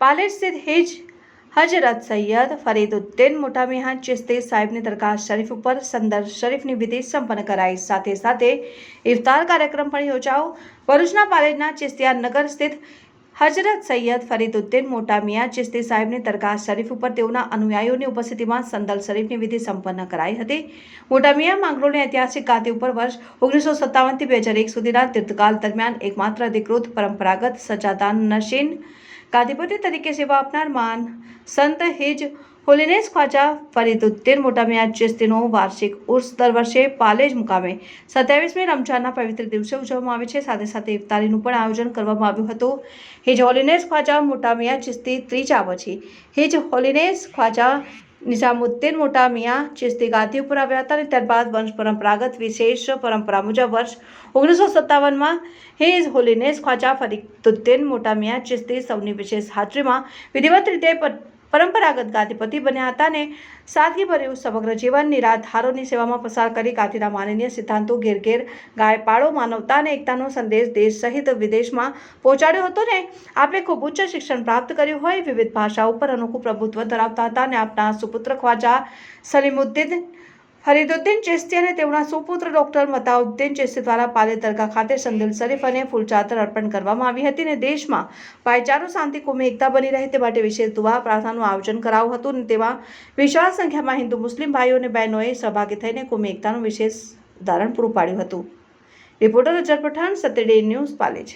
पालेज स्थित हजरत सैयद फरीदुद्दीन मोटा मियाँ चिश्ती साहिबની દરગાહ શરીફ ઉપર સંદર શરીફની વિધિ સંપન્ન કરાઈ। સાથે સાથે ઇફતાર કાર્યક્રમ પણ યોજાયો। ભરૂચના પાલેજના ચિશ્તિયા નગર સ્થિત હજરત સૈયદ ફરીદુદ્દીન મોટા મિયાँ ચિશ્તી સાહેબની દરગાહ શરીફ ઉપર તેઓના અનુયાયીઓની ઉપસ્થિતિમાં સંદલ શરીફની વિધિ સંપન્ન કરાઈ હતી। મોટા મિયાँ માંગરોળની ઐતિહાસિક ગાદી ઉપર વર્ષ 1957 થી 2001 સુધીના તીર્થકાળ દરમિયાન એકમાત્ર અધિકૃત પરંપરાગત સજાદાન નશીન ગાદીપતિ તરીકે સેવા આપનાર મહાન સંત હિજ હોલીનેસ ખ્વાજા ફરીદુદ્દીન મોટા મિયાँ ચિશ્તીનો વાર્ષિક ઉર્સ દર વર્ષે પાલેજ મુકામે 27મી રમઝાનના પવિત્ર દિવસે ઉજવવામાં આવે છે। સાથે સાથે ઇફતારીનું પણ આયોજન કરવામાં આવ્યું હતું। હિજ હોલીનેસ ખ્વાજા મોટા મિયાँ ચિશ્તી ત્રીજા પછી હિજ હોલીનેસ ખ્વાજા નિઝામુદ્દીન મોટા મિયાँ ચિશ્તી ગાદી ઉપર આવ્યા હતા અને ત્યારબાદ વંશ પરંપરાગત વિશેષ પરંપરા મુજબ વર્ષ 1957માં હિજ હોલીનેસ ખ્વાજા ફરીદુદ્દીન મોટા મિયાँ ચિશ્તી સૌની વિશેષ હાજરીમાં વિધિવત રીતે પરંપરાગત ગાદીપતિ બન્યા હતા અને સાદગીભર્યું સમગ્ર જીવન નિરાધારોની સેવામાં પસાર કરી ગાદીના માનનીય સિદ્ધાંતો ઘેર ઘેર ગાય પાળો માનવતા અને એકતાનો સંદેશ દેશ સહિત વિદેશમાં પહોંચાડ્યો હતો ને આપણે ખૂબ ઉચ્ચ શિક્ષણ પ્રાપ્ત કર્યું હોય, વિવિધ ભાષાઓ પર અનોખું પ્રભુત્વ ધરાવતા હતા અને આપના સુપુત્ર ખ્વાજા સલીમુદ્દીન ફરીદુદ્દીન ચિશ્તી અને તેઓના સુપુત્ર ડોક્ટર મતાઉદ્દીન ચિશ્તી દ્વારા પાલેજ દરગાહ ખાતે સંદલ શરીફ અને ફૂલચાદર અર્પણ કરવામાં આવી હતી અને દેશમાં ભાઈચારો, શાંતિ, કોમી એકતા બની રહે તે માટે વિશેષ દુઆ પ્રાર્થનાનું આયોજન કરાયું હતું અને તેમાં વિશાળ સંખ્યામાં હિન્દુ મુસ્લિમ ભાઈઓ અને બહેનોએ સહભાગી થઈને કોમી એકતાનું વિશેષ ઉદાહરણ પૂરું પાડ્યું હતું। રિપોર્ટર અજર પઠાણ, સત્ય ડે ન્યૂઝ, પાલેજ।